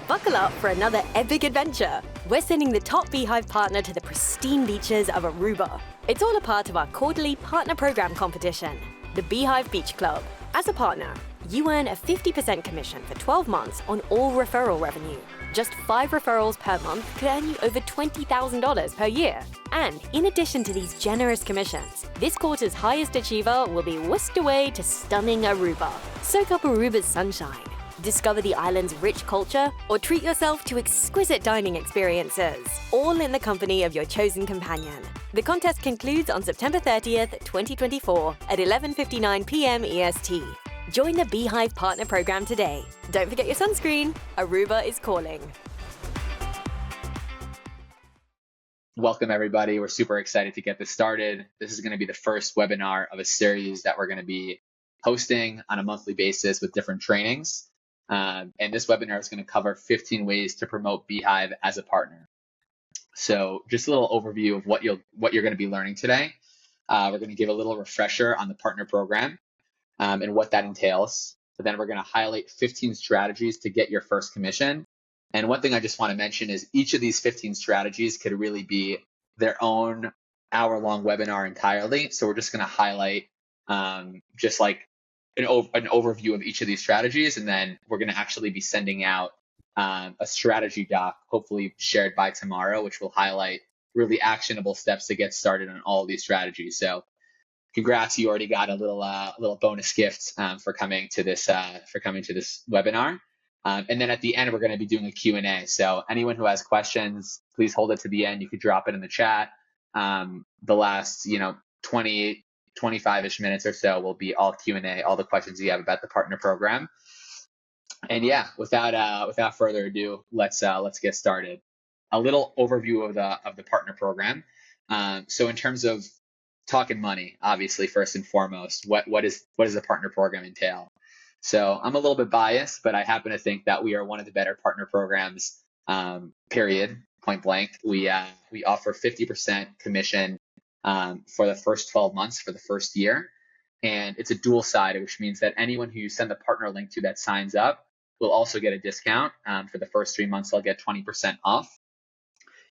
Buckle up for another epic adventure. We're sending the top beehiiv partner to the pristine beaches of Aruba. It's all a part of our quarterly partner program competition, the Beehiiv Beach Club. As a partner, you earn a 50% commission for 12 months on all referral revenue. Just 5 referrals per month could earn you over $20,000 per year. And in addition to these generous commissions, this quarter's highest achiever will be whisked away to stunning Aruba. Soak up Aruba's sunshine, discover the island's rich culture, or treat yourself to exquisite dining experiences, all in the company of your chosen companion. The contest concludes on September 30th, 2024 at 11:59 p.m. EST. Join the Beehiiv Partner Program today. Don't forget your sunscreen. Aruba is calling. Welcome, everybody. We're super excited to get this started. This is going to be the first webinar of a series that we're going to be hosting on a monthly basis with different trainings. And this webinar is going to cover 15 ways to promote beehiiv as a partner. So just a little overview of what you're going to be learning today. We're going to give a little refresher on the partner program and what that entails. But then we're going to highlight 15 strategies to get your first commission. And one thing I just want to mention is each of these 15 strategies could really be their own hour-long webinar entirely. So we're just going to highlight just like an overview of each of these strategies, and then we're going to actually be sending out a strategy doc, hopefully shared by tomorrow, which will highlight really actionable steps to get started on all of these strategies. So congrats, you already got a little bonus gift for coming to this webinar. And then at the end, we're going to be doing a Q&A. So anyone who has questions, please hold it to the end. You could drop it in the chat. The last 25-ish minutes or so will be all Q&A, all the questions you have about the partner program. And yeah, without further ado, let's get started. A little overview of the partner program. So in terms of talking money, obviously first and foremost, what does the partner program entail? So I'm a little bit biased, but I happen to think that we are one of the better partner programs. Period. Point blank. We offer 50% commission for the first 12 months for the first year. And it's a dual sided, which means that anyone who you send the partner link to that signs up will also get a discount. For the first 3 months, they'll get 20% off.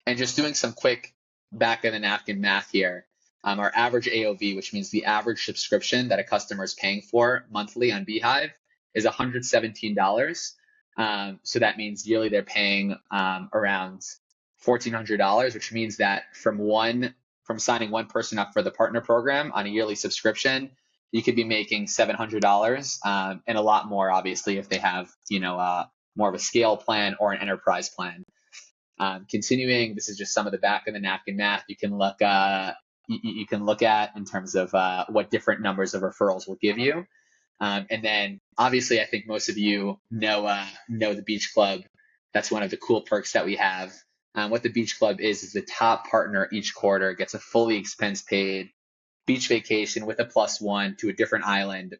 And just doing some quick back of the napkin math here, our average AOV, which means the average subscription that a customer is paying for monthly on beehiiv, is $117. So that means yearly they're paying around $1,400, which means that from signing one person up for the partner program on a yearly subscription, you could be making $700 and a lot more, obviously, if they have more of a scale plan or an enterprise plan. Continuing, this is just some of the back of the napkin math you can look at in terms of what different numbers of referrals will give you. And then obviously, I think most of you know the Beach Club. That's one of the cool perks that we have. What the Beach Club is the top partner each quarter gets a fully expense paid beach vacation with a +1 to a different island.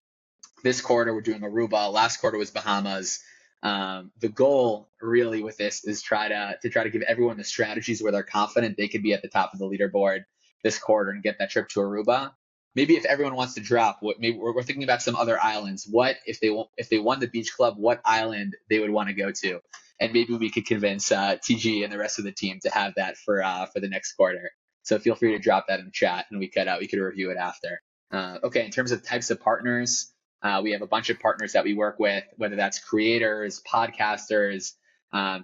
This quarter, we're doing Aruba. Last quarter was Bahamas. The goal really with this is try to give everyone the strategies where they're confident they could be at the top of the leaderboard this quarter and get that trip to Aruba. Maybe if everyone wants to drop, maybe we're thinking about some other islands. What if they won the Beach Club? What island they would want to go to? And maybe we could convince TG and the rest of the team to have that for the next quarter. So feel free to drop that in the chat, and we could review it after. Okay, in terms of types of partners, we have a bunch of partners that we work with, whether that's creators, podcasters,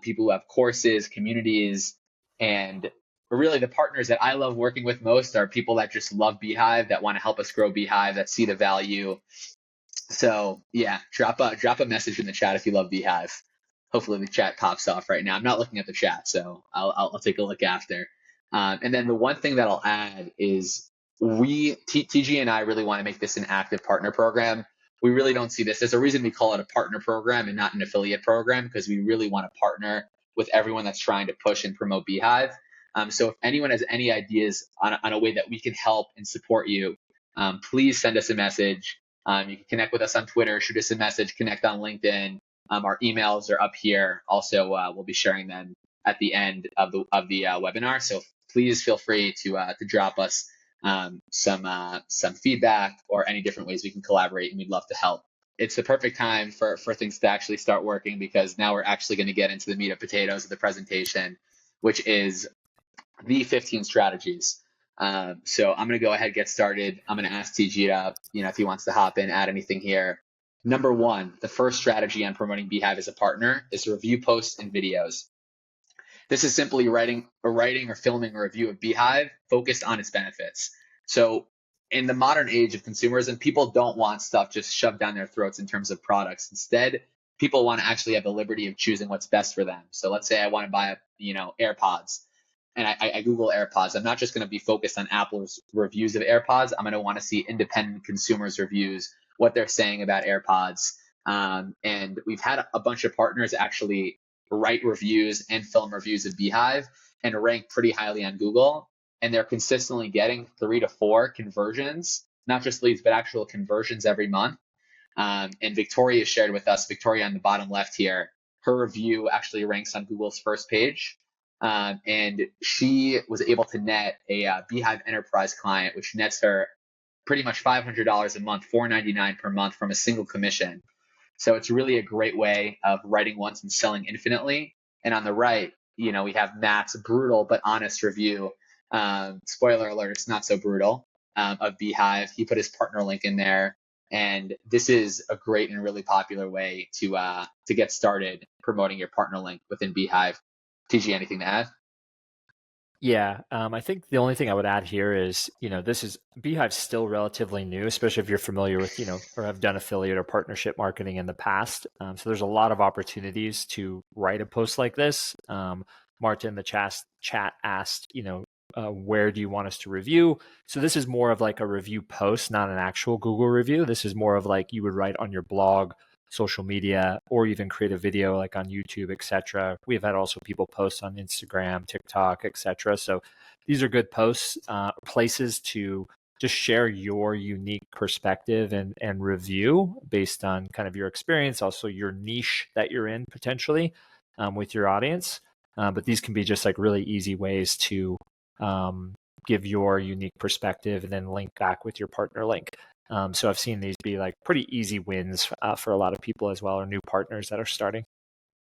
people who have courses, communities, and really the partners that I love working with most are people that just love beehiiv, that want to help us grow beehiiv, that see the value. So yeah, drop a message in the chat if you love beehiiv. Hopefully the chat pops off right now. I'm not looking at the chat, so I'll take a look after. And then the one thing that I'll add is TG and I really want to make this an active partner program. We really don't see this. There's a reason we call it a partner program and not an affiliate program, because we really want to partner with everyone that's trying to push and promote beehiiv. So if anyone has any ideas on a way that we can help and support you, please send us a message. You can connect with us on Twitter, shoot us a message, connect on LinkedIn. Our emails are up here. Also, we'll be sharing them at the end of the webinar. So please feel free to drop us some feedback or any different ways we can collaborate, and we'd love to help. it's the perfect time for things to actually start working, because now we're actually going to get into the meat and potatoes of the presentation, which is the 15 strategies. So I'm going to go ahead and get started. I'm going to ask TG to, if he wants to hop in, add anything here. Number one, the first strategy on promoting beehiiv as a partner is review posts and videos. This is simply writing or filming a review of beehiiv focused on its benefits. So in the modern age of consumerism, people don't want stuff just shoved down their throats in terms of products. Instead, people want to actually have the liberty of choosing what's best for them. So let's say I want to buy, AirPods, and I Google AirPods. I'm not just going to be focused on Apple's reviews of AirPods. I'm going to want to see independent consumers' reviews, what they're saying about AirPods. And we've had a bunch of partners actually write reviews and film reviews of beehiiv and rank pretty highly on Google. And they're consistently getting 3 to 4 conversions, not just leads, but actual conversions every month. And Victoria shared with us, Victoria on the bottom left here, her review actually ranks on Google's first page. And she was able to net a beehiiv enterprise client, which nets her pretty much $500 a month, $499 per month from a single commission. So it's really a great way of writing once and selling infinitely. And on the right, we have Matt's brutal but honest review. Spoiler alert, it's not so brutal, of beehiiv. He put his partner link in there. And this is a great and really popular way to get started promoting your partner link within beehiiv. TG, anything to add? Yeah, I think the only thing I would add here is, this is beehiiv's still relatively new, especially if you're familiar with, or have done affiliate or partnership marketing in the past. So there's a lot of opportunities to write a post like this. Marta in the chat asked, where do you want us to review? So this is more of like a review post, not an actual Google review. This is more of like you would write on your blog, social media, or even create a video like on YouTube, etc. We've had also people post on Instagram, TikTok, etc. So these are good posts, places to just share your unique perspective and review based on kind of your experience, also your niche that you're in potentially with your audience. But these can be just like really easy ways to give your unique perspective and then link back with your partner link. So I've seen these be like pretty easy wins for a lot of people as well, or new partners that are starting.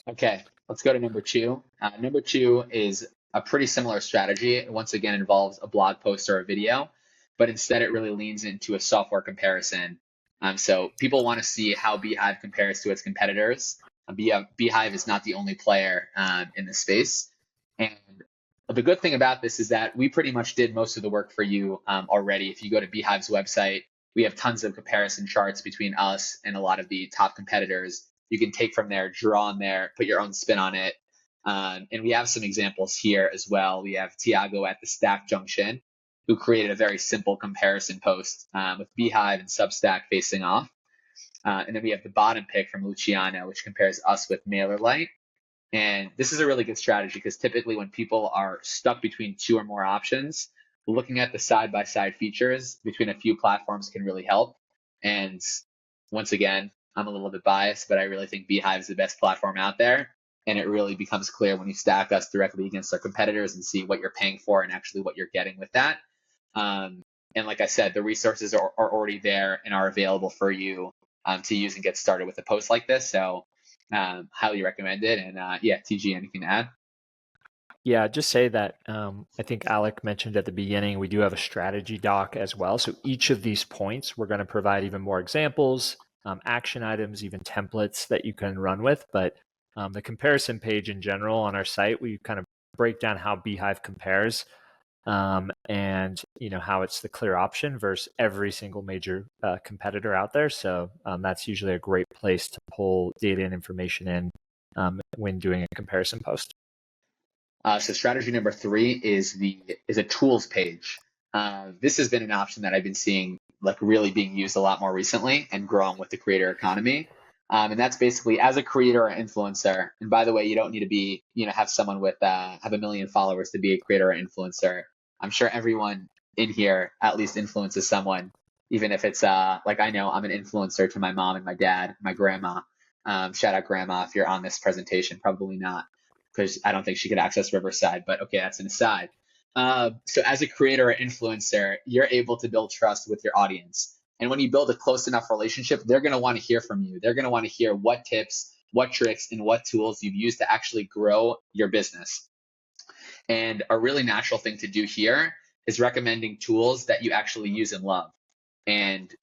Okay, let's go to number two. Number two is a pretty similar strategy. It once again involves a blog post or a video, but instead it really leans into a software comparison. So people want to see how beehiiv compares to its competitors. beehiiv is not the only player in this space. And the good thing about this is that we pretty much did most of the work for you already. If you go to beehiiv's website, we have tons of comparison charts between us and a lot of the top competitors. You can take from there, draw on there, put your own spin on it. And we have some examples here as well. We have Tiago at the Stack Junction, who created a very simple comparison post with beehiiv and Substack facing off. And then we have the bottom pick from Luciano, which compares us with MailerLite. And this is a really good strategy because typically when people are stuck between 2 or more options, looking at the side-by-side features between a few platforms can really help. And once again, I'm a little bit biased, but I really think beehiiv is the best platform out there. And it really becomes clear when you stack us directly against our competitors and see what you're paying for and actually what you're getting with that. And like I said, the resources are already there and are available for you to use and get started with a post like this. So highly recommend it. And TG, anything to add? Yeah, just say that I think Alec mentioned at the beginning, we do have a strategy doc as well. So each of these points, we're going to provide even more examples, action items, even templates that you can run with. But the comparison page in general on our site, we kind of break down how beehiiv compares and how it's the clear option versus every single major competitor out there. So that's usually a great place to pull data and information in when doing a comparison post. So strategy number 3 is a tools page. This has been an option that I've been seeing like really being used a lot more recently and growing with the creator economy. And that's basically as a creator or influencer. And by the way, you don't need to be, have someone with have 1 million followers to be a creator or influencer. I'm sure everyone in here at least influences someone, even if it's like I know I'm an influencer to my mom and my dad, my grandma. Shout out grandma if you're on this presentation, probably not, because I don't think she could access Riverside, but okay, that's an aside. So as a creator or influencer, you're able to build trust with your audience. And when you build a close enough relationship, they're going to want to hear from you. They're going to want to hear what tips, what tricks, and what tools you've used to actually grow your business. And a really natural thing to do here is recommending tools that you actually use and love. And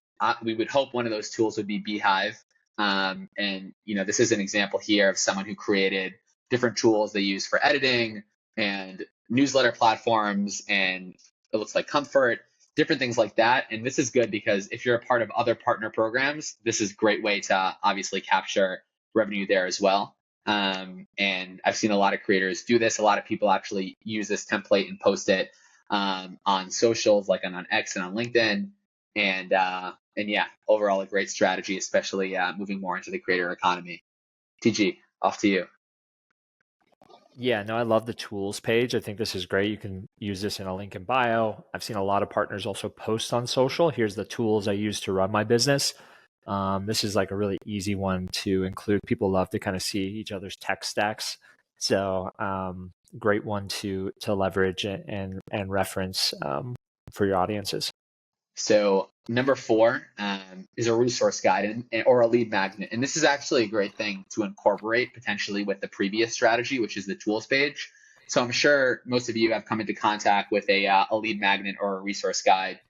we would hope one of those tools would be beehiiv. And this is an example here of someone who created different tools they use for editing and newsletter platforms, and it looks like Comfort, different things like that. And this is good because if you're a part of other partner programs, this is a great way to obviously capture revenue there as well. And I've seen a lot of creators do this. A lot of people actually use this template and post it on socials, like on X and on LinkedIn. And yeah, overall a great strategy, especially moving more into the creator economy. TG, off to you. Yeah, no, I love the tools page. I think this is great. You can use this in a link in bio. I've seen a lot of partners also post on social. Here's the tools I use to run my business. This is like a really easy one to include. People love to kind of see each other's tech stacks. So great one to leverage and reference for your audiences. So number 4 is a resource guide or a lead magnet. And this is actually a great thing to incorporate potentially with the previous strategy, which is the tools page. So I'm sure most of you have come into contact with a lead magnet or a resource guide,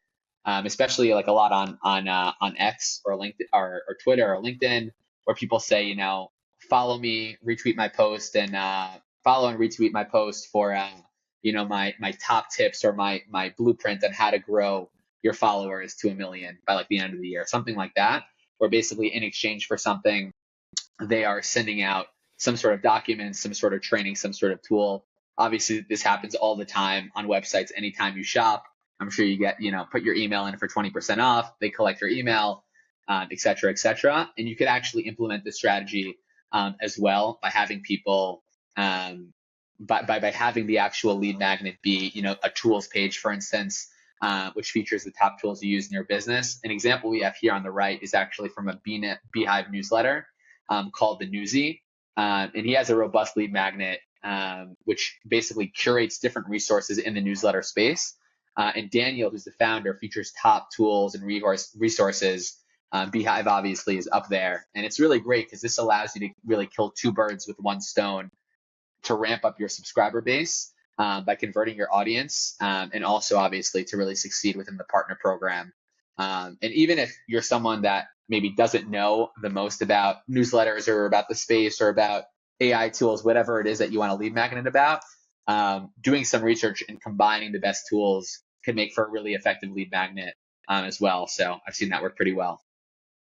especially like a lot on X or LinkedIn or Twitter or LinkedIn, where people say, follow me, retweet my post, and follow and retweet my post for my top tips or my blueprint on how to grow your followers to 1 million by like the end of the year, something like that, where basically in exchange for something, they are sending out some sort of document, some sort of training, some sort of tool. Obviously, this happens all the time on websites. Anytime you shop, I'm sure you get, put your email in for 20% off. They collect your email, et cetera, et cetera. And you could actually implement this strategy as well by having people, by having the actual lead magnet be, a tools page, for instance, which features the top tools you use in your business. An example we have here on the right is actually from a beehiiv newsletter called the Newsy. And he has a robust lead magnet, which basically curates different resources in the newsletter space. And Daniel, who's the founder, features top tools and resources. Beehiiv obviously is up there. And it's really great because this allows you to really kill 2 birds with 1 stone to ramp up your subscriber base by converting your audience, and also obviously to really succeed within the partner program. And even if you're someone that maybe doesn't know the most about newsletters or about the space or about AI tools, whatever it is that you want to lead magnet about, doing some research and combining the best tools can make for a really effective lead magnet as well. So I've seen that work pretty well.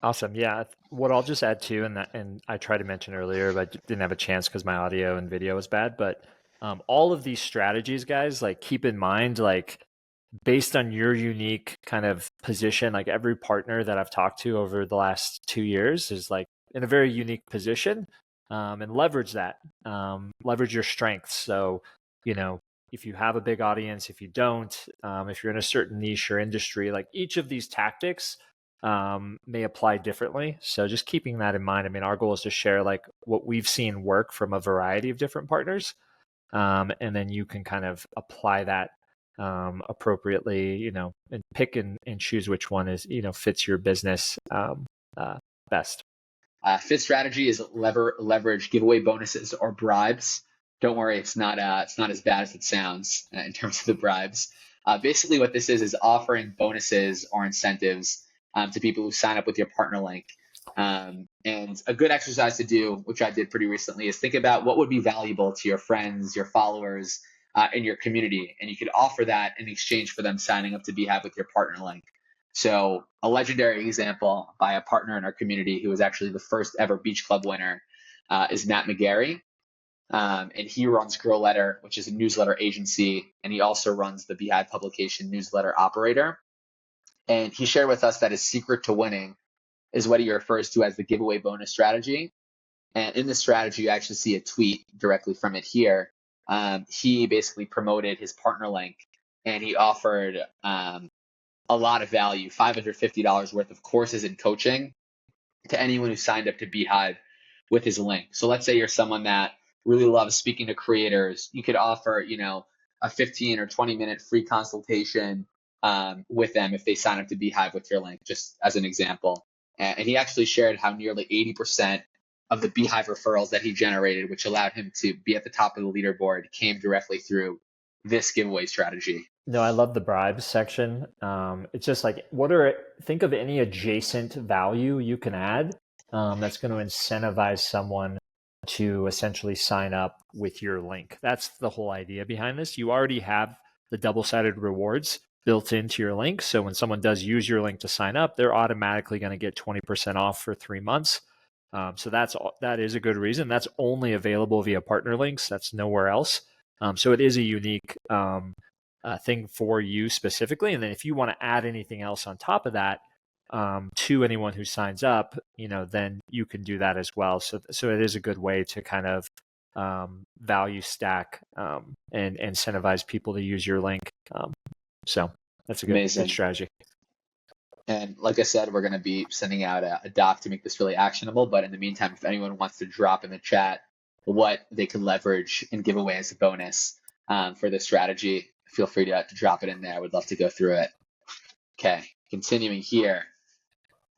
Awesome. Yeah. What I'll just add too, and I tried to mention earlier, but didn't have a chance because my audio and video was bad. But all of these strategies, guys, like keep in mind, like based on your unique kind of position, like every partner that I've talked to over the last 2 years is like in a very unique position, and leverage that, leverage your strengths. So, if you have a big audience, if you don't, if you're in a certain niche or industry, like each of these tactics may apply differently. So just keeping that in mind. I mean, our goal is to share like what we've seen work from a variety of different partners. And then you can kind of apply that appropriately, and pick and choose which one is, fits your business best. 5th strategy is leverage giveaway bonuses or bribes. Don't worry, it's not as bad as it sounds in terms of the bribes. Basically, what this is offering bonuses or incentives to people who sign up with your partner link. And a good exercise to do, which I did pretty recently, is think about what would be valuable to your friends, your followers, and your community. And you could offer that in exchange for them signing up to beehiiv with your partner link. So a legendary example by a partner in our community who was actually the first ever Beach Club winner is Matt McGarry. And he runs Grow Letter, which is a newsletter agency. And he also runs the beehiiv publication Newsletter Operator. And he shared with us that his secret to winning is what he refers to as the giveaway bonus strategy. And in this strategy, you actually see a tweet directly from it here. He basically promoted his partner link, and he offered a lot of value, $550 worth of courses and coaching to anyone who signed up to beehiiv with his link. So let's say you're someone that really loves speaking to creators. You could offer, a 15 or 20 minute free consultation with them if they sign up to beehiiv with your link, just as an example. And he actually shared how nearly 80% of the beehiiv referrals that he generated, which allowed him to be at the top of the leaderboard, came directly through this giveaway strategy. No, I love the bribes section. It's just like, think of any adjacent value you can add that's going to incentivize someone to essentially sign up with your link. That's the whole idea behind this. You already have the double-sided rewards built into your link. So when someone does use your link to sign up, they're automatically going to get 20% off for 3 months. So that is a good reason. That's only available via partner links. That's nowhere else. So it is a unique thing for you specifically. And then if you want to add anything else on top of that to anyone who signs up, then you can do that as well. So it is a good way to kind of value stack and incentivize people to use your link. So that's a good strategy. And like I said, we're going to be sending out a doc to make this really actionable. But in the meantime, if anyone wants to drop in the chat what they can leverage and give away as a bonus for this strategy, feel free to drop it in there. I would love to go through it. Okay, continuing here.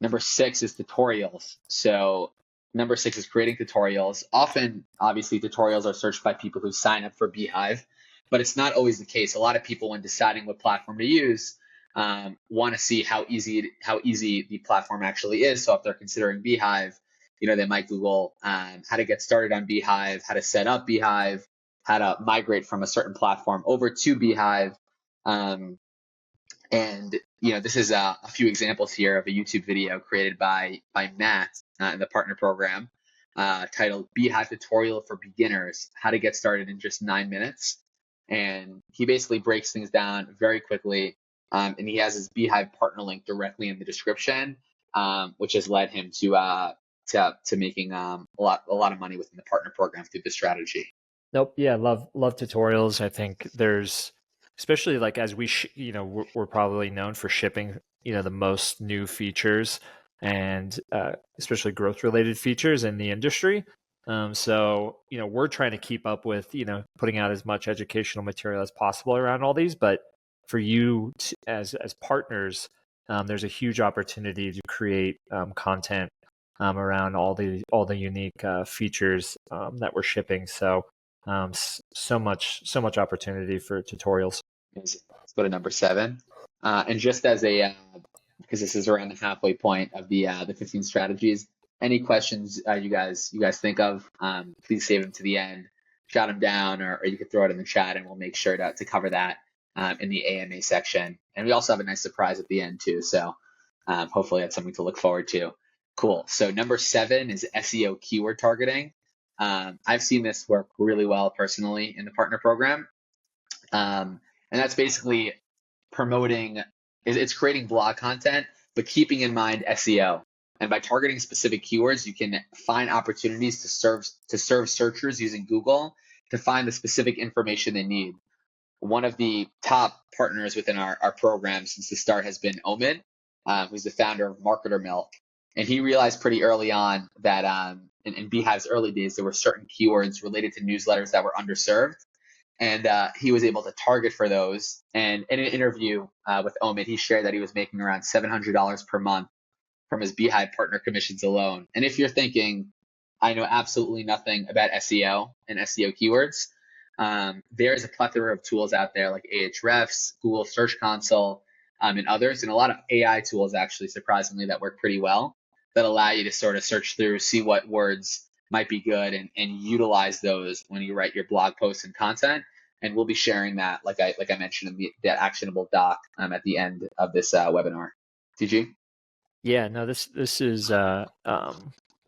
Number 6 is tutorials. So number 6 is creating tutorials. Often, obviously, tutorials are searched by people who sign up for beehiiv, but it's not always the case. A lot of people, when deciding what platform to use, want to see how easy the platform actually is. So if they're considering beehiiv, they might Google how to get started on beehiiv, how to set up beehiiv, how to migrate from a certain platform over to beehiiv. And this is a few examples here of a YouTube video created by Matt in the partner program titled Beehiiv Tutorial for Beginners, How to Get Started in Just 9 Minutes. And he basically breaks things down very quickly. And he has his beehiiv partner link directly in the description, which has led him to making a lot of money within the partner program through this strategy. Nope. Yeah, love tutorials. I think there's, especially like as we're probably known for shipping the most new features and especially growth related features in the industry. So we're trying to keep up with putting out as much educational material as possible around all these, but for you as partners, there's a huge opportunity to create content around all the unique features that we're shipping. So so much opportunity for tutorials. Let's go to number 7, and just as because this is around the halfway point of the 15 strategies. Any questions you guys think of, please save them to the end, jot them down, or you can throw it in the chat, and we'll make sure to cover that in the AMA section. And we also have a nice surprise at the end too. So hopefully that's something to look forward to. Cool. So number 7 is SEO keyword targeting. I've seen this work really well personally in the partner program. And that's basically it's creating blog content, but keeping in mind SEO. And by targeting specific keywords, you can find opportunities to serve searchers using Google to find the specific information they need. One of the top partners within our program since the start has been Omid, who's the founder of Marketer Milk. And he realized pretty early on that in beehiiv's early days, there were certain keywords related to newsletters that were underserved. And he was able to target for those. And in an interview with Omid, he shared that he was making around $700 per month from his beehiiv partner commissions alone. And if you're thinking, I know absolutely nothing about SEO and SEO keywords, there's a plethora of tools out there like Ahrefs, Google Search Console, and others, and a lot of AI tools actually, surprisingly, that work pretty well, that allow you to sort of search through, see what words might be good, and utilize those when you write your blog posts and content. And we'll be sharing that, like I mentioned, in that actionable doc at the end of this webinar. TG? Yeah, no, this is a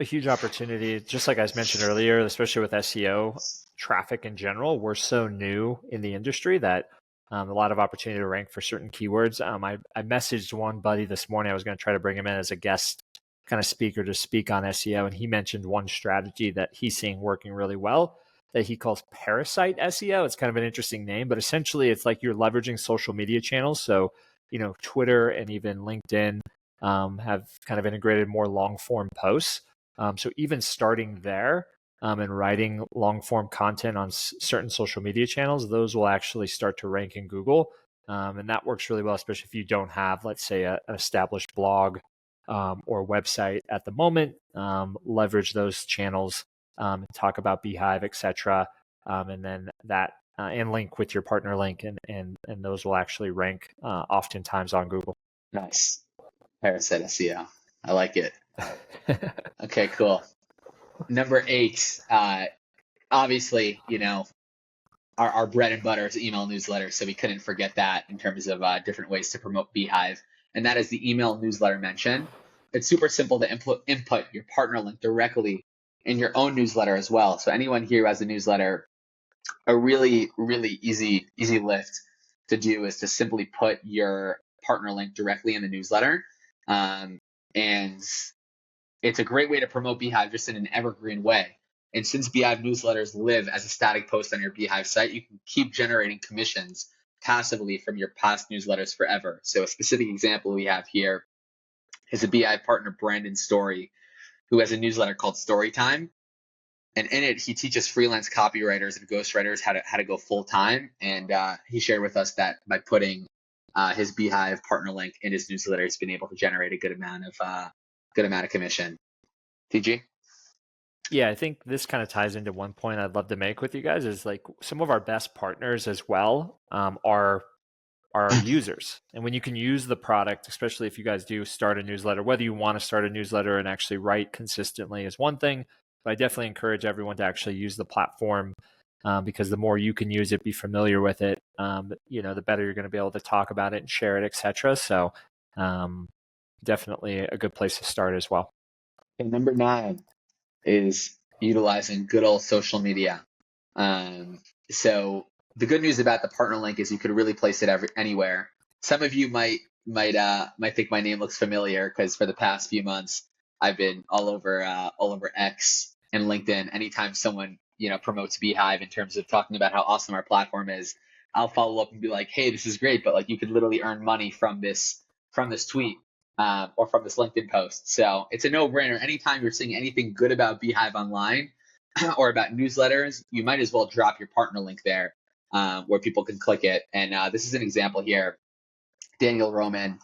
huge opportunity. Just like I mentioned earlier, especially with SEO traffic in general, we're so new in the industry that a lot of opportunity to rank for certain keywords. I messaged one buddy this morning. I was going to try to bring him in as a guest kind of speaker to speak on SEO, and he mentioned one strategy that he's seeing working really well that he calls parasite SEO. It's kind of an interesting name, but essentially it's like you're leveraging social media channels. So, Twitter and even LinkedIn have kind of integrated more long form posts. So even starting there and writing long form content on certain social media channels, those will actually start to rank in Google And that works really well, especially if you don't have, let's say, an established blog or website at the moment. Leverage those channels, talk about beehiiv, etc. And then that and link with your partner link, and those will actually rank oftentimes on Google. Nice. Parasite SEO. I like it. Okay, cool. Number 8, obviously, our bread and butter is email newsletter, so we couldn't forget that in terms of different ways to promote beehiiv, and that is the email newsletter mention. It's super simple to input your partner link directly in your own newsletter as well. So anyone here who has a newsletter, a really, really easy lift to do is to simply put your partner link directly in the newsletter. And it's a great way to promote beehiiv just in an evergreen way. And since beehiiv newsletters live as a static post on your beehiiv site, you can keep generating commissions passively from your past newsletters forever. So a specific example we have here is a beehiiv partner, Brandon Story, who has a newsletter called Storytime. And in it, he teaches freelance copywriters and ghostwriters how to go full time. And he shared with us that by putting his beehiiv partner link in his newsletter, he's been able to generate a good amount of commission. TG? Yeah, I think this kind of ties into one point I'd love to make with you guys is like some of our best partners as well are users. And when you can use the product, especially if you guys do start a newsletter, whether you want to start a newsletter and actually write consistently is one thing, but I definitely encourage everyone to actually use the platform because the more you can use it, be familiar with it, the better you're going to be able to talk about it and share it, etc. So definitely a good place to start as well. Okay, number 9 is utilizing good old social media. So the good news about the partner link is you could really place it anywhere. Some of you might think my name looks familiar because for the past few months I've been all over X and LinkedIn. Anytime someone promotes beehiiv in terms of talking about how awesome our platform is, I'll follow up and be like, hey, this is great, but like you could literally earn money from this tweet. Or from this LinkedIn post. So it's a no-brainer. Anytime you're seeing anything good about beehiiv online or about newsletters, you might as well drop your partner link there where people can click it. And this is an example here. Daniel Roman,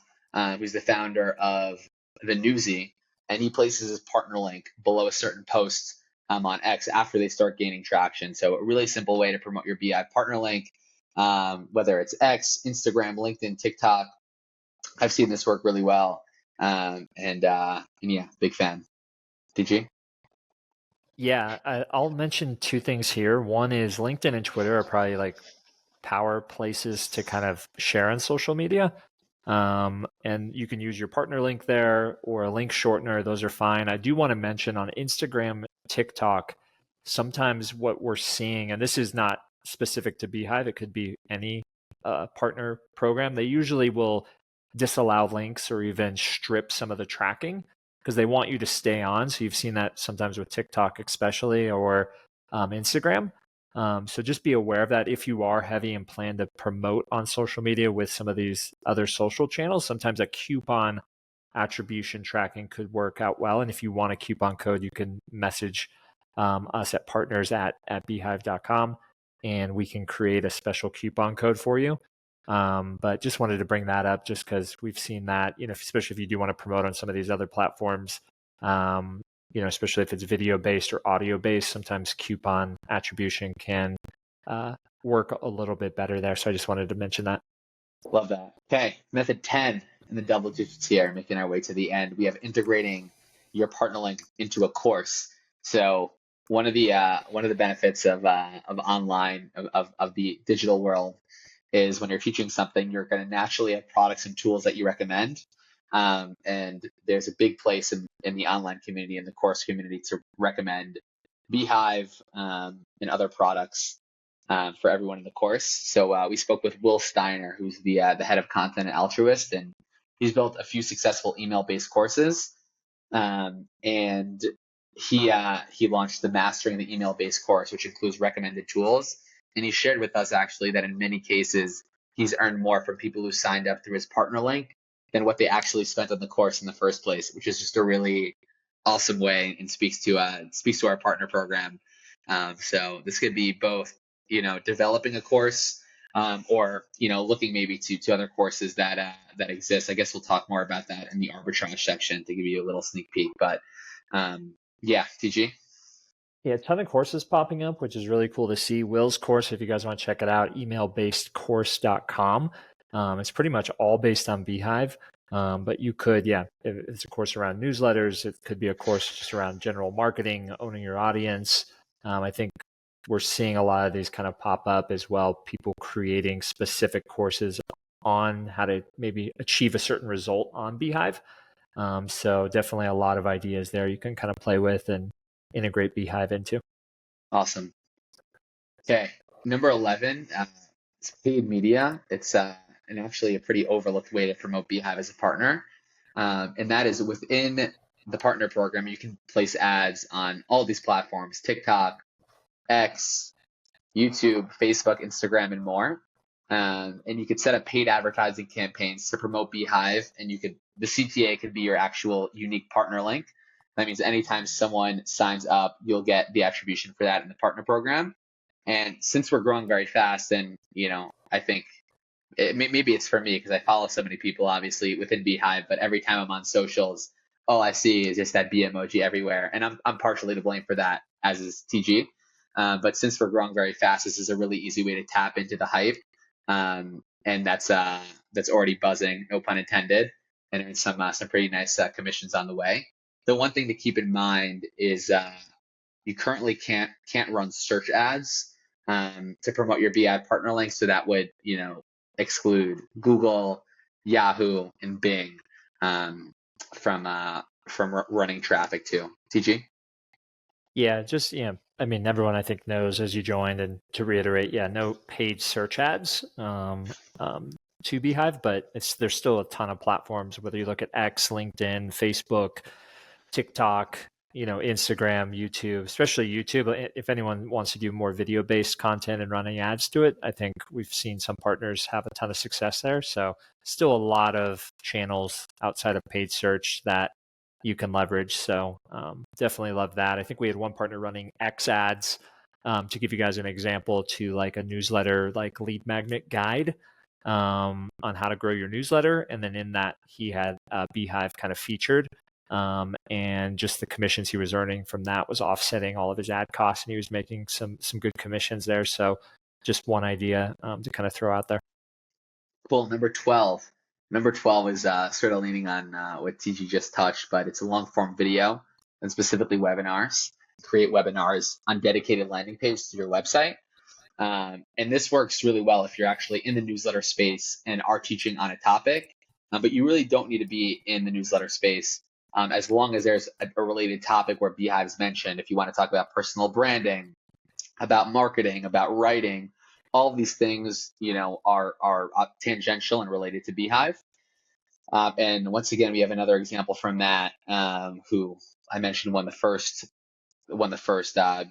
who's the founder of The Newsy, and he places his partner link below a certain post on X after they start gaining traction. So a really simple way to promote your beehiiv partner link, whether it's X, Instagram, LinkedIn, TikTok. I've seen this work really well. And yeah, big fan. DG? Yeah, I'll mention 2 things here. One is LinkedIn and Twitter are probably like power places to kind of share on social media. And you can use your partner link there or a link shortener. Those are fine. I do want to mention on Instagram, TikTok, sometimes what we're seeing, and this is not specific to beehiiv, it could be any partner program, they usually will disallow links or even strip some of the tracking because they want you to stay on. So you've seen that sometimes with TikTok especially, or Instagram. So just be aware of that if you are heavy and plan to promote on social media with some of these other social channels. Sometimes a coupon attribution tracking could work out well. And if you want a coupon code, you can message us at partners@beehiiv.com and we can create a special coupon code for you. But just wanted to bring that up just because we've seen that, especially if you do want to promote on some of these other platforms, especially if it's video based or audio based, sometimes coupon attribution can work a little bit better there. So I just wanted to mention that. Love that. Okay, method 10 in the double digits here, making our way to the end. We have integrating your partner link into a course. So one of the benefits of online of the digital world is when you're teaching something, you're going to naturally have products and tools that you recommend. And there's a big place in the online community and the course community to recommend beehiiv and other products for everyone in the course. So we spoke with Will Steiner, who's the head of content at Altruist, and he's built a few successful email-based courses. And he launched the Mastering the Email-Based course, which includes recommended tools. And he shared with us actually that in many cases, he's earned more from people who signed up through his partner link than what they actually spent on the course in the first place, which is just a really awesome way and speaks to our partner program. So this could be both, developing a course or looking maybe to other courses that exist. I guess we'll talk more about that in the arbitrage section to give you a little sneak peek. But yeah, TG. Yeah, a ton of courses popping up, which is really cool to see. Will's course, if you guys want to check it out, emailbasedcourse.com. It's pretty much all based on beehiiv. But you could, if it's a course around newsletters, it could be a course just around general marketing, owning your audience. I think we're seeing a lot of these kind of pop up as well, people creating specific courses on how to maybe achieve a certain result on beehiiv. So definitely a lot of ideas there you can kind of play with and integrate beehiiv into. Awesome. Okay, number 11, it's paid media. It's and actually a pretty overlooked way to promote beehiiv as a partner. And that is within the partner program, you can place ads on all these platforms: TikTok, X, YouTube, Facebook, Instagram, and more. And you could set up paid advertising campaigns to promote beehiiv, and the CTA could be your actual unique partner link. That means anytime someone signs up, you'll get the attribution for that in the partner program. And since we're growing very fast, and I think maybe it's for me because I follow so many people, obviously within beehiiv. But every time I'm on socials, all I see is just that bee emoji everywhere, and I'm partially to blame for that, as is TG. But since we're growing very fast, this is a really easy way to tap into the hype, and that's already buzzing, no pun intended, and there's some pretty nice commissions on the way. The one thing to keep in mind is you currently can't run search ads to promote your beehiiv partner link, so that would exclude Google, Yahoo, and Bing from running traffic too. TG? Yeah, I mean, everyone I think knows as you joined, and to reiterate, no paid search ads to beehiiv, but there's still a ton of platforms, whether you look at X, LinkedIn, Facebook, TikTok, Instagram, YouTube, especially YouTube. If anyone wants to do more video-based content and running ads to it, I think we've seen some partners have a ton of success there. So still a lot of channels outside of paid search that you can leverage. So definitely love that. I think we had one partner running X ads, to give you guys an example, to like a newsletter, like lead magnet guide on how to grow your newsletter. And then in that, he had beehiiv kind of featured. And just the commissions he was earning from that was offsetting all of his ad costs, and he was making some good commissions there. So just one idea to kind of throw out there. Cool. Number 12. Number 12 is sort of leaning on what TG just touched, but it's a long form video, and specifically webinars. Create webinars on dedicated landing pages to your website. And this works really well if you're actually in the newsletter space and are teaching on a topic, but you really don't need to be in the newsletter space. As long as there's a related topic where beehiiv is mentioned. If you want to talk about personal branding, about marketing, about writing, all of these things, are tangential and related to beehiiv. And once again, we have another example from Matt, who I mentioned won the first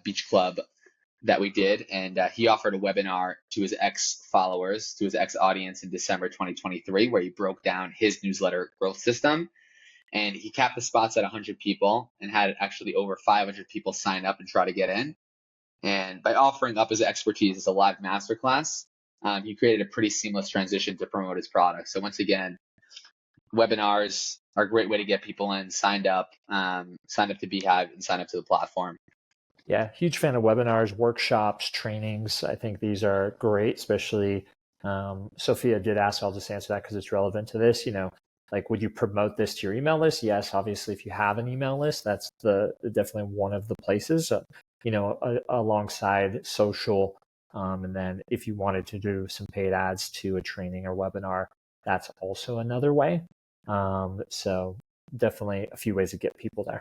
beach club that we did, and he offered a webinar to his X followers, to his X audience in December 2023, where he broke down his newsletter growth system. And he capped the spots at 100 people and had actually over 500 people sign up and try to get in. And by offering up his expertise as a live masterclass, he created a pretty seamless transition to promote his product. So once again, webinars are a great way to get people in, signed up to beehiiv, and sign up to the platform. Yeah, huge fan of webinars, workshops, trainings. I think these are great, especially Sophia did ask, I'll just answer that because it's relevant to this. Like, would you promote this to your email list? Yes, obviously, if you have an email list, that's definitely one of the places, alongside social. And then if you wanted to do some paid ads to a training or webinar, that's also another way. So definitely a few ways to get people there.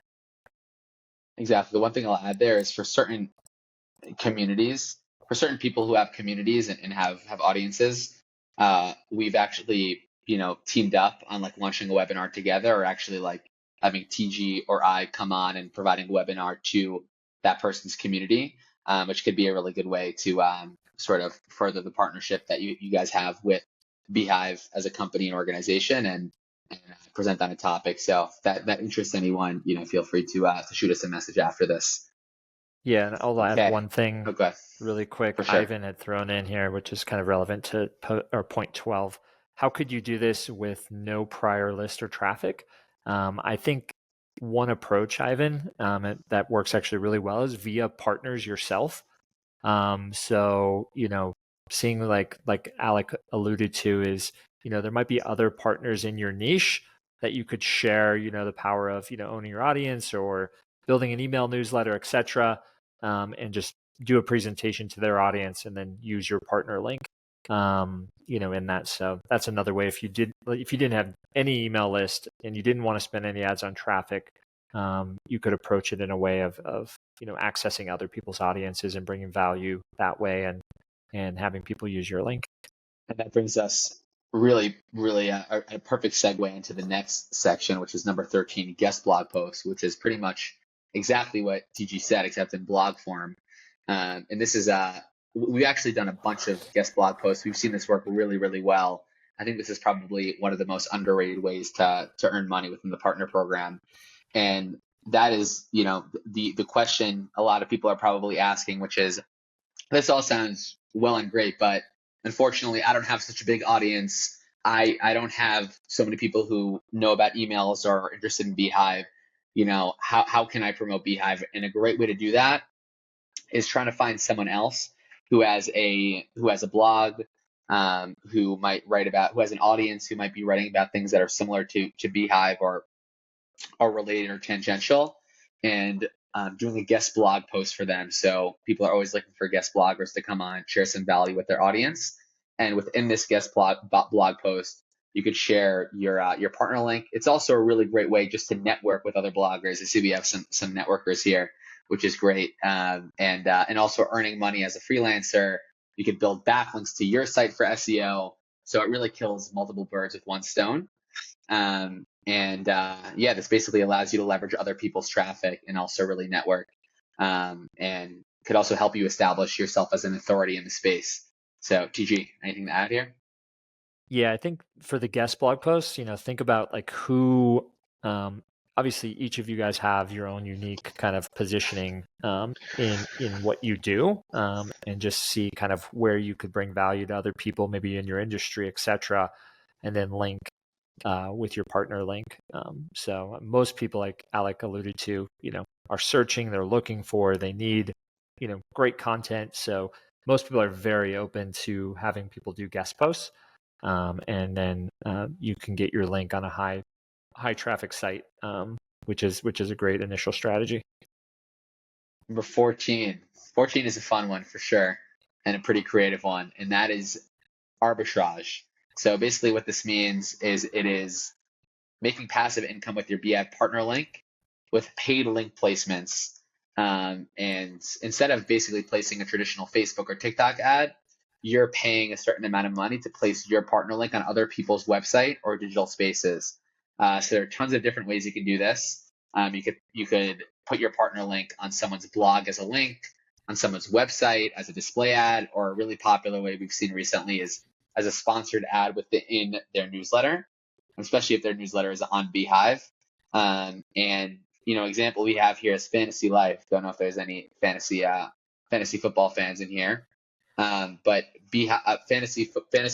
Exactly. The one thing I'll add there is for certain communities, for certain people who have communities and have audiences, we've actually teamed up on like launching a webinar together, or actually like having TG or I come on and providing a webinar to that person's community, which could be a really good way to sort of further the partnership that you guys have with beehiiv as a company and organization, and present on a topic. So if that interests anyone, feel free to shoot us a message after this. Yeah, and I'll add Okay. one thing Okay. really quick. For sure. Ivan had thrown in here, which is kind of relevant to point 12. How could you do this with no prior list or traffic? I think one approach, Ivan, that works actually really well is via partners yourself. So, seeing like Alec alluded to is, there might be other partners in your niche that you could share, the power of, owning your audience or building an email newsletter, etc., and just do a presentation to their audience and then use your partner link, in that. So that's another way. If you didn't have any email list and you didn't want to spend any ads on traffic, you could approach it in a way of accessing other people's audiences and bringing value that way, and having people use your link. And that brings us really, really a perfect segue into the next section, which is number 13, guest blog posts, which is pretty much exactly what TG said, except in blog form. And this is we've actually done a bunch of guest blog posts. We've seen this work really, really well. I think this is probably one of the most underrated ways to earn money within the partner program. And that is, the question a lot of people are probably asking, which is, this all sounds well and great, but unfortunately, I don't have such a big audience. I don't have so many people who know about emails or are interested in beehiiv. How can I promote beehiiv? And a great way to do that is trying to find someone else who has a blog, who has an audience who might be writing about things that are similar to beehiiv or related or tangential, and doing a guest blog post for them. So people are always looking for guest bloggers to come on, share some value with their audience. And within this guest blog post, you could share your partner link. It's also a really great way just to network with other bloggers. I see we have some networkers here, which is great. And also earning money as a freelancer. You could build backlinks to your site for SEO. So it really kills multiple birds with one stone. This basically allows you to leverage other people's traffic and also really network, and could also help you establish yourself as an authority in the space. So TG, anything to add here? Yeah, I think for the guest blog posts, think about like who, obviously each of you guys have your own unique kind of positioning in what you do, and just see kind of where you could bring value to other people, maybe in your industry, etc., and then link with your partner link. So most people, like Alec alluded to, are searching, they're looking for, they need, great content. So most people are very open to having people do guest posts. And then you can get your link on a high traffic site, which is a great initial strategy. Number 14. 14 is a fun one for sure, and a pretty creative one, and that is arbitrage. So basically what this means is it is making passive income with your beehiiv partner link with paid link placements. And instead of basically placing a traditional Facebook or TikTok ad, you're paying a certain amount of money to place your partner link on other people's website or digital spaces. So there are tons of different ways you can do this. You could put your partner link on someone's blog as a link, on someone's website as a display ad, or a really popular way we've seen recently is as a sponsored ad within their newsletter, especially if their newsletter is on beehiiv. Example we have here is Fantasy Life. Don't know if there's any fantasy football fans in here. But Fantasy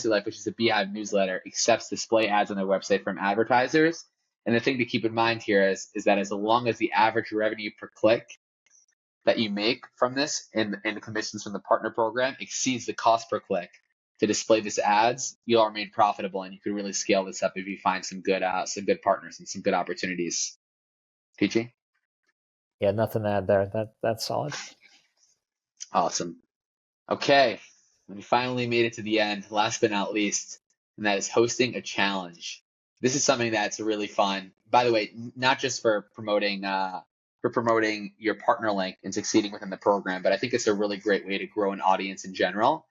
Life, which is a beehiiv newsletter, accepts display ads on their website from advertisers. And the thing to keep in mind here is that as long as the average revenue per click that you make from this and the commissions from the partner program exceeds the cost per click to display this ads, you'll remain profitable, and you can really scale this up if you find some good partners and some good opportunities. PG? Yeah, nothing to add there. That's solid. Awesome. Okay, we finally made it to the end, last but not least, and that is hosting a challenge. This is something that's really fun. By the way, not just for promoting your partner link and succeeding within the program, but I think it's a really great way to grow an audience in general.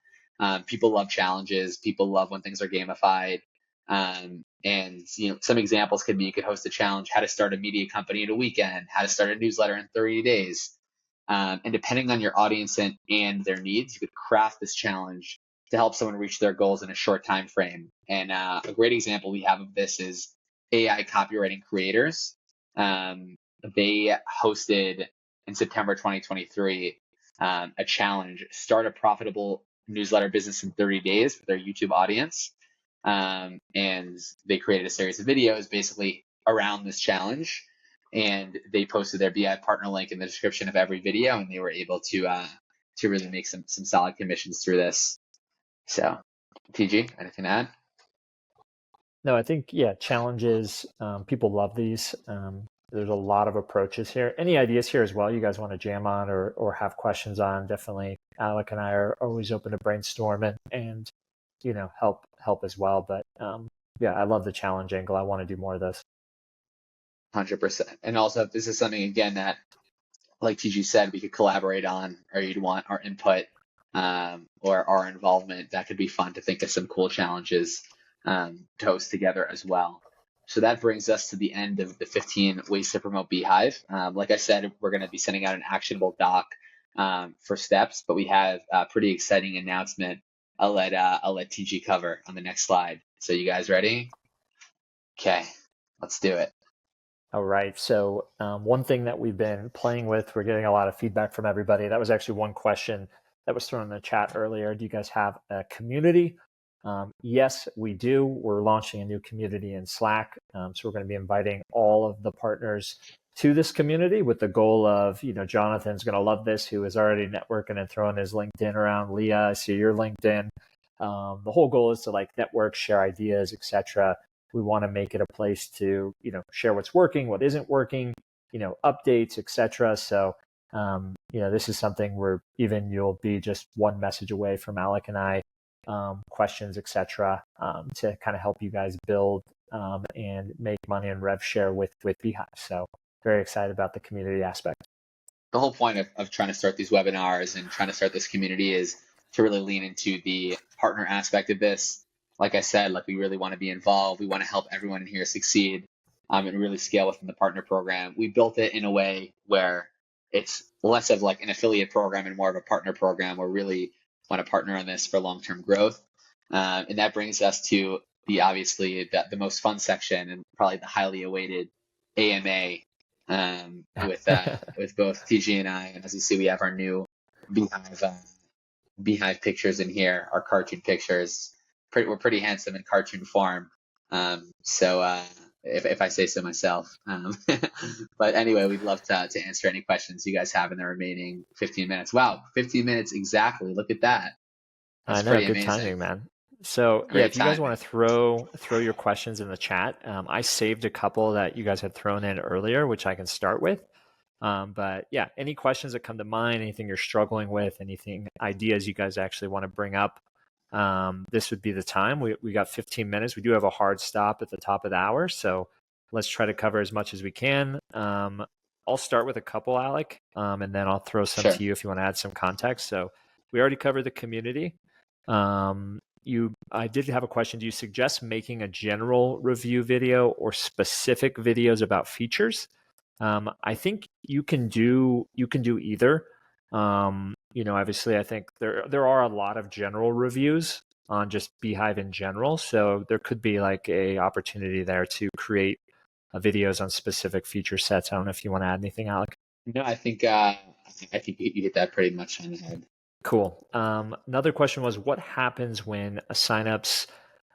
People love challenges. People love when things are gamified. Some examples could be you could host a challenge: how to start a media company in a weekend, how to start a newsletter in 30 days. And depending on your audience and their needs, you could craft this challenge to help someone reach their goals in a short time frame. And a great example we have of this is AI copywriting creators. They hosted in September 2023 a challenge: start a profitable newsletter business in 30 days for their YouTube audience. And they created a series of videos basically around this challenge, and they posted their beehiiv partner link in the description of every video, and they were able to really make some solid commissions through this. So, TG, anything to add? No, I think, yeah, challenges, people love these. There's a lot of approaches here. Any ideas here as well you guys want to jam on or have questions on? Definitely, Alec and I are always open to brainstorm and help as well. But yeah, I love the challenge angle. I want to do more of this. 100%. And also, if this is something, again, that, like TG said, we could collaborate on, or you'd want our input or our involvement, that could be fun to think of some cool challenges to host together as well. So that brings us to the end of the 15 ways to promote beehiiv. Like I said, we're going to be sending out an actionable doc for steps, but we have a pretty exciting announcement I'll let TG cover on the next slide. So you guys ready? Okay, let's do it. All right. So one thing that we've been playing with, we're getting a lot of feedback from everybody. That was actually one question that was thrown in the chat earlier. Do you guys have a community? Yes, we do. We're launching a new community in Slack. So we're going to be inviting all of the partners to this community with the goal of, Jonathan's going to love this, who is already networking and throwing his LinkedIn around. Leah, I see your LinkedIn. The whole goal is to network, share ideas, etc. We want to make it a place to, share what's working, what isn't working, updates, etc. So, this is something where even you'll be just one message away from Alec and I, questions, etc., to kind of help you guys build and make money and rev share with beehiiv. So very excited about the community aspect. The whole point of trying to start these webinars and trying to start this community is to really lean into the partner aspect of this. Like I said, we really want to be involved. We want to help everyone in here succeed and really scale within the partner program. We built it in a way where it's less of an affiliate program and more of a partner program. We really want to partner on this for long-term growth. And that brings us to the most fun section, and probably the highly awaited AMA with both TG and I. And as you see, we have our new beehiiv pictures in here, our cartoon pictures. We're pretty handsome in cartoon form. So if I say so myself. But anyway, we'd love to answer any questions you guys have in the remaining 15 minutes. Wow, 15 minutes exactly. Look at that. That's I know, pretty good amazing. Timing, man. So Great yeah, if you guys timing. want to throw your questions in the chat, I saved a couple that you guys had thrown in earlier, which I can start with. But yeah, any questions that come to mind, anything you're struggling with, ideas you guys actually want to bring up, this would be the time. We got 15 minutes. We do have a hard stop at the top of the hour, so let's try to cover as much as we can. I'll start with a couple, Alec, and then I'll throw some Sure. to you if you want to add some context. So we already covered the community. I did have a question. Do you suggest making a general review video or specific videos about features? I think you can do either. Obviously, I think there are a lot of general reviews on just beehiiv in general, so there could be a opportunity there to create videos on specific feature sets. I don't know if you want to add anything, Alec. No, I think you hit that pretty much on the head. Cool. Another question was, what happens when signups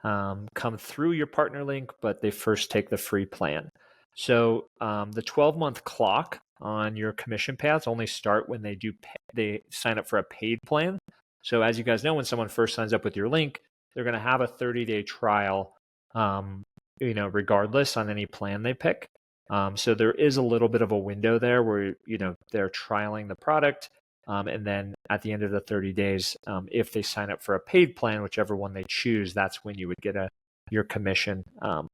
come through your partner link, but they first take the free plan? So the 12-month clock on your commission paths only start when they sign up for a paid plan. So as you guys know, when someone first signs up with your link, they're going to have a 30-day trial, regardless on any plan they pick. So there is a little bit of a window there where they're trialing the product. And then at the end of the 30 days, if they sign up for a paid plan, whichever one they choose, that's when you would get your commission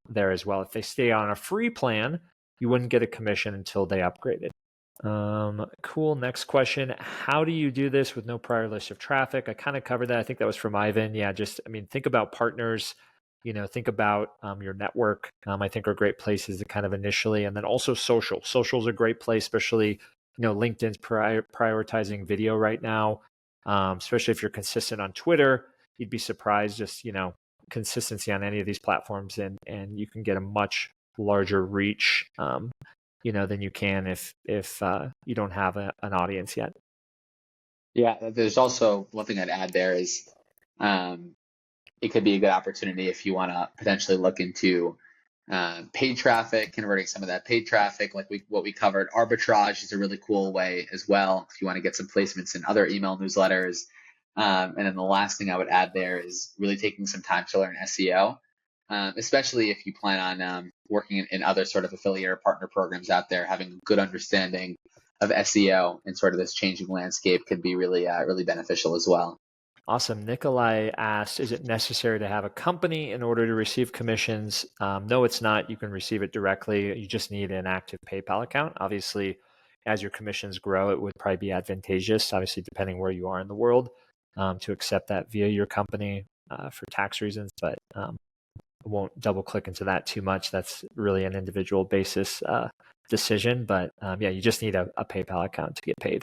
there as well. If they stay on a free plan, you wouldn't get a commission until they upgraded. Cool. Next question. How do you do this with no prior list of traffic? I kind of covered that. I think that was from Ivan. Yeah, think about partners, think about your network, I think are great places to kind of initially, and then also social. Social's a great place, especially LinkedIn's prioritizing video right now, especially if you're consistent on Twitter. You'd be surprised just, consistency on any of these platforms, and you can get a much larger reach than you can if you don't have an audience yet. Yeah, there's also one thing I'd add there is um, it could be a good opportunity if you want to potentially look into paid traffic, converting some of that paid traffic, like what we covered. Arbitrage is a really cool way as well if you want to get some placements in other email newsletters. And then the last thing I would add there is really taking some time to learn SEO, especially if you plan on working in other sort of affiliate or partner programs out there. Having a good understanding of SEO and sort of this changing landscape could be really, really beneficial as well. Awesome. Nikolai asked, is it necessary to have a company in order to receive commissions? No, it's not. You can receive it directly. You just need an active PayPal account. Obviously, as your commissions grow, it would probably be advantageous, obviously, depending where you are in the world, to accept that via your company for tax reasons. But I won't double click into that too much. That's really an individual basis decision. But yeah, you just need a PayPal account to get paid.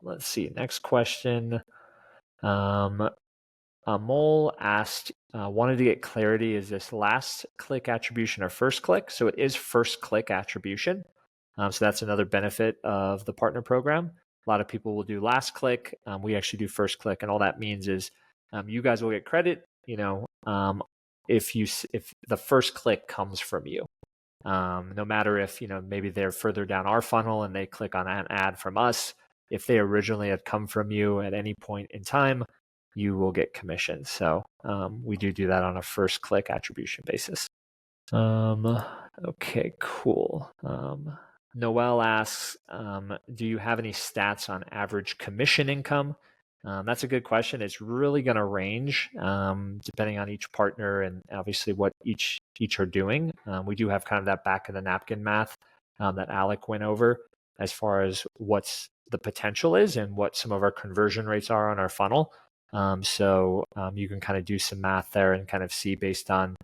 Let's see. Next question. Mole asked, wanted to get clarity. Is this last click attribution or first click? So it is first click attribution. So that's another benefit of the partner program. A lot of people will do last click. We actually do first click, and all that means is you guys will get credit. If the first click comes from you. No matter if maybe they're further down our funnel and they click on an ad from us. If they originally had come from you at any point in time, you will get commission. So we do that on a first click attribution basis. Okay, cool. Noel asks, do you have any stats on average commission income? That's a good question. It's really going to range depending on each partner and obviously what each are doing. We do have kind of that back of the napkin math that Alec went over as far as what's the potential is and what some of our conversion rates are on our funnel. So you can kind of do some math there and kind of see based on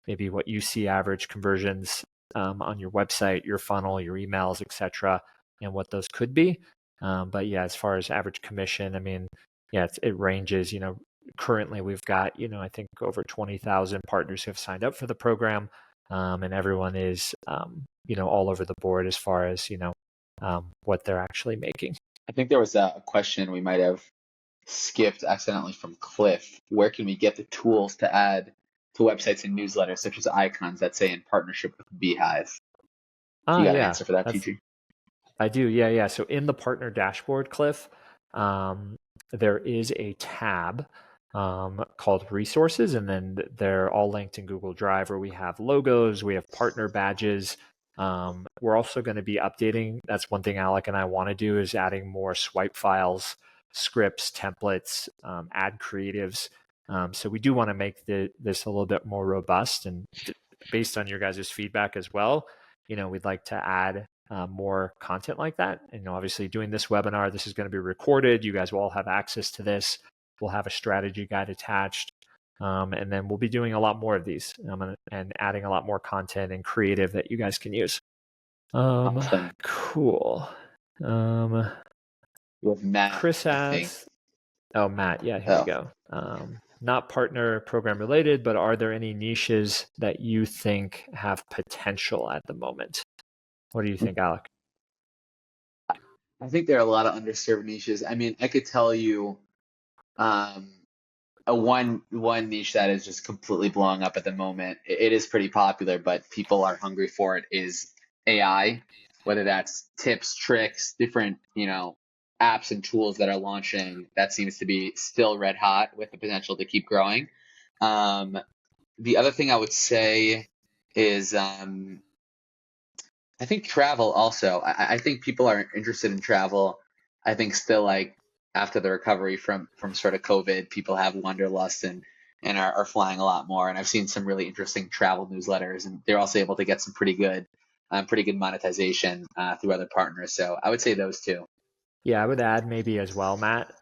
maybe what you see average conversions on your website, your funnel, your emails, etc., and what those could be. But yeah, as far as average commission, I mean, yeah, it ranges. Currently we've got I think over 20,000 partners who have signed up for the program, and everyone is all over the board as far as what they're actually making. I think there was a question we might have skipped accidentally from Cliff. Where can we get the tools to add to websites and newsletters, such as icons that say in partnership with beehiiv? You got an answer for that, TG? I do. Yeah. So in the partner dashboard, Cliff, there is a tab called resources, and then they're all linked in Google Drive where we have logos, we have partner badges. We're also going to be updating. That's one thing Alec and I want to do is adding more swipe files, scripts, templates, ad creatives. So we do want to make this a little bit more robust, and based on your guys' feedback as well, we'd like to add more content like that. And obviously doing this webinar, this is going to be recorded. You guys will all have access to this. We'll have a strategy guide attached. And then we'll be doing a lot more of these and adding a lot more content and creative that you guys can use. Awesome. Cool. With Matt, Chris asks, oh, Matt. Yeah, here we go. Not partner program related, but are there any niches that you think have potential at the moment? What do you think, Alec? I think there are a lot of underserved niches. I mean, I could tell you one niche that is just completely blowing up at the moment. It is pretty popular, but people are hungry for it, is AI, whether that's tips, tricks, different, apps and tools that are launching. That seems to be still red hot with the potential to keep growing. The other thing I would say is I think travel also. I think people are interested in travel. I think still, like, after the recovery from sort of COVID, people have wanderlust and are flying a lot more. And I've seen some really interesting travel newsletters, and they're also able to get some pretty good monetization through other partners. So I would say those two. Yeah, I would add maybe as well, Matt.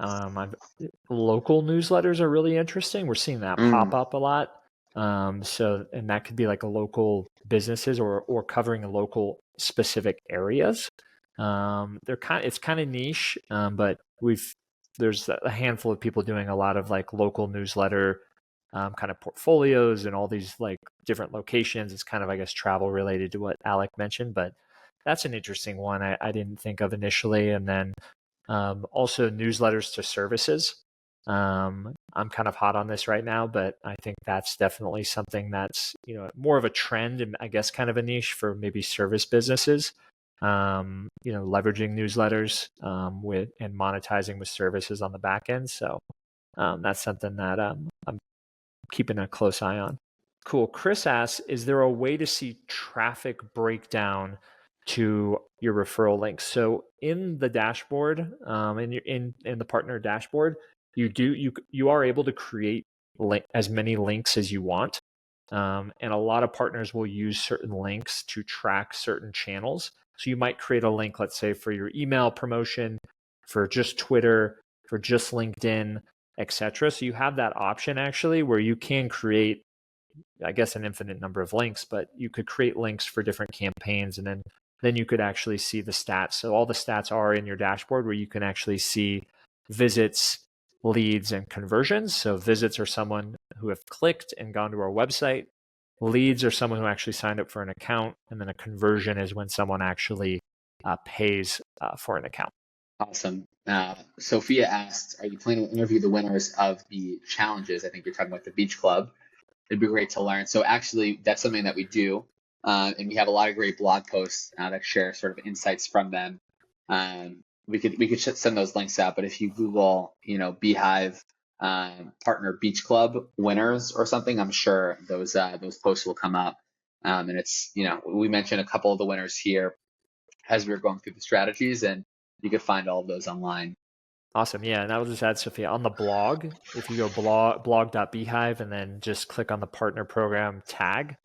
Local newsletters are really interesting. We're seeing that pop up a lot. And that could be like a local businesses or covering a local specific areas. It's kind of niche, but there's a handful of people doing a lot of like local newsletter kind of portfolios and all these like different locations. It's kind of, I guess, travel related to what Alec mentioned, but that's an interesting one I didn't think of initially. And then also newsletters to services. I'm kind of hot on this right now, but I think that's definitely something that's, more of a trend and I guess kind of a niche for maybe service businesses. Leveraging newsletters with and monetizing with services on the back end. So that's something that I'm keeping a close eye on. Cool. Chris asks, is there a way to see traffic breakdown to your referral links? So in the dashboard, in the partner dashboard, you are able to create as many links as you want. And a lot of partners will use certain links to track certain channels. So you might create a link, let's say, for your email promotion, for just Twitter, for just LinkedIn, etc. So you have that option actually where you can create, I guess, an infinite number of links, but you could create links for different campaigns, and then you could actually see the stats. So all the stats are in your dashboard where you can actually see visits, leads, and conversions. So visits are someone who have clicked and gone to our website. Leads are someone who actually signed up for an account, and then a conversion is when someone actually pays for an account. Awesome. Sophia asked, are you planning to interview the winners of the challenges? I think you're talking about the beach club. It'd be great to learn. So actually, that's something that we do. And we have a lot of great blog posts that share sort of insights from them. We could send those links out, but if you Google, beehiiv partner beach club winners or something, I'm sure those posts will come up. And it's, we mentioned a couple of the winners here as we were going through the strategies, and you could find all of those online. Awesome. Yeah. And I will just add, Sophia, on the blog, if you go blog.beehiiv and then just click on the partner program tag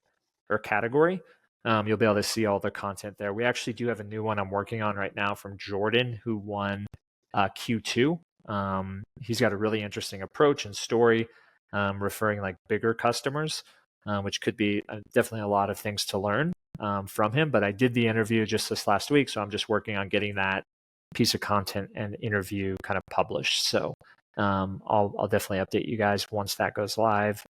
or category, you'll be able to see all the content there. We actually do have a new one I'm working on right now from Jordan, who won Q2. He's got a really interesting approach and story, referring like bigger customers, which could be definitely a lot of things to learn from him. But I did the interview just this last week, so I'm just working on getting that piece of content and interview kind of published. So I'll definitely update you guys once that goes live.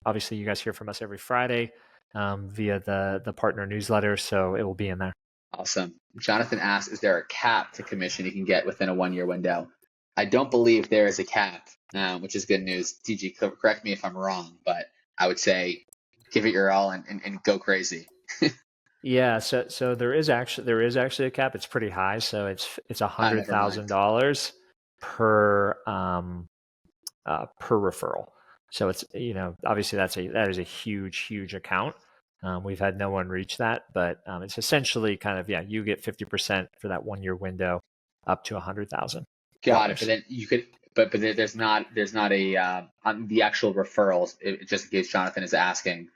Obviously you guys hear from us every Friday via the partner newsletter, so it will be in there. Awesome. Jonathan asks, is there a cap to commission you can get within a 1 year window? I don't believe there is a cap, which is good news. TG, correct me if I'm wrong, but I would say give it your all and go crazy. Yeah, so there is actually a cap. It's pretty high, so it's $100,000 per referral. So it's, obviously that is a huge account. We've had no one reach that, but it's essentially kind of, you get 50% for that 1 year window up to $100,000. Got it. But then you could, but there's not a on the actual referrals. Just in case Jonathan is asking,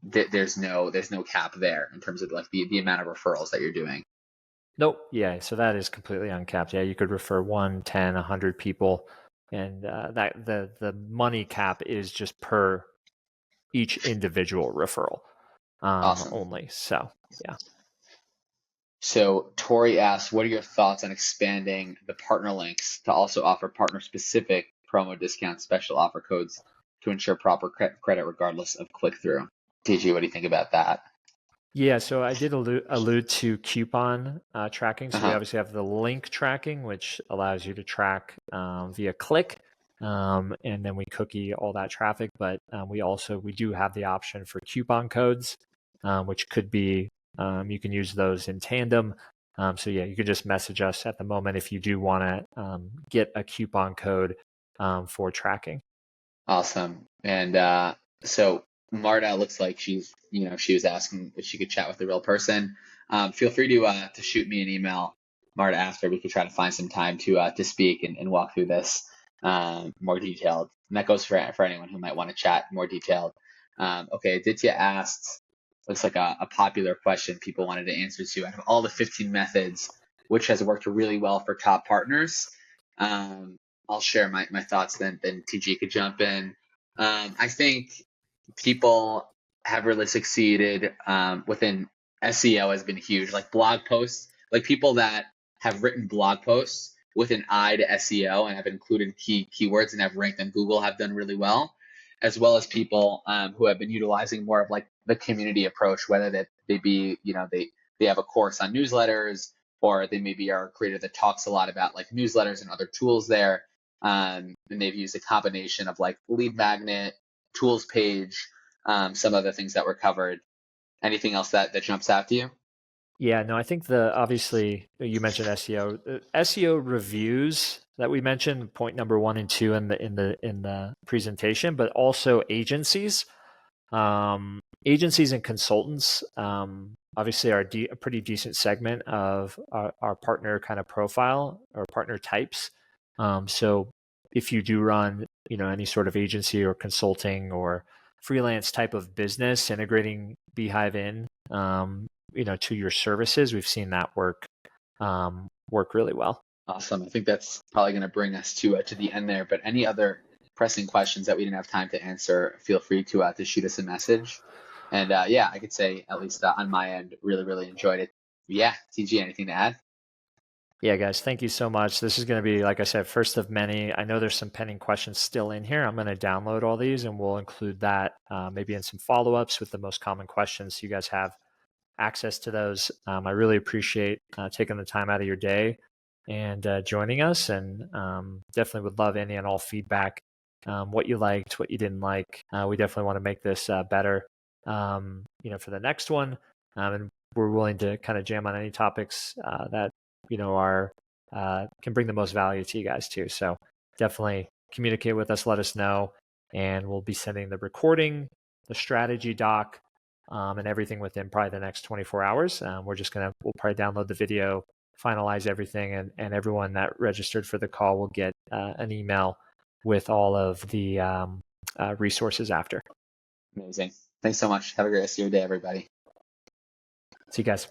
there's no cap there in terms of like the amount of referrals that you're doing. Nope. Yeah. So that is completely uncapped. Yeah, you could refer 1, 10, 100 people, and that the money cap is just per each individual referral Awesome. only. So yeah. So Tori asks, what are your thoughts on expanding the partner links to also offer partner specific promo discounts, special offer codes to ensure proper credit regardless of click through? TG, what do you think about that? Yeah, so I did allude to coupon tracking. So we obviously have the link tracking, which allows you to track via click, and then we cookie all that traffic. But we do have the option for coupon codes, which could be, you can use those in tandem. So yeah, you can just message us at the moment if you do want to get a coupon code for tracking. Awesome. And so Marta looks like she was asking if she could chat with the real person. Feel free to shoot me an email, Marta, after. We could try to find some time to speak and walk through this more detailed. And that goes for anyone who might want to chat more detailed. Okay, Aditya asked, looks like a popular question people wanted to answer to. Out of all the 15 methods, which has worked really well for top partners? I'll share my thoughts, then TG could jump in. I think people have really succeeded within SEO has been huge. Like blog posts, like people that have written blog posts with an eye to SEO and have included keywords and have ranked on Google have done really well. as well as people who have been utilizing more of like the community approach, whether that they be, they have a course on newsletters, or they maybe are a creator that talks a lot about like newsletters and other tools there. And they've used a combination of like lead magnet, tools page, some of the things that were covered. Anything else that jumps out to you? Yeah, no, I think obviously you mentioned SEO. SEO reviews that we mentioned, point number 1 and 2 in the presentation, but also agencies. Agencies and consultants obviously are a pretty decent segment of our partner kind of profile or partner types. So if you do run, any sort of agency or consulting or freelance type of business, integrating beehiiv in, to your services, we've seen that work really well. Awesome. I think that's probably going to bring us to the end there. But any other pressing questions that we didn't have time to answer, feel free to shoot us a message. And yeah, I could say at least on my end, really, really enjoyed it. Yeah, TG, anything to add? Yeah, guys, thank you so much. This is going to be, like I said, first of many. I know there's some pending questions still in here. I'm going to download all these and we'll include that maybe in some follow-ups with the most common questions so you guys have access to those. I really appreciate taking the time out of your day and joining us, and definitely would love any and all feedback, what you liked, what you didn't like. We definitely want to make this better, for the next one. And we're willing to kind of jam on any topics that are can bring the most value to you guys too. So definitely communicate with us, let us know, and we'll be sending the recording, the strategy doc, and everything within probably the next 24 hours. We'll probably download the video, finalize everything, and everyone that registered for the call will get an email with all of the resources after. Amazing. Thanks so much. Have a great rest of your day, everybody. See you guys.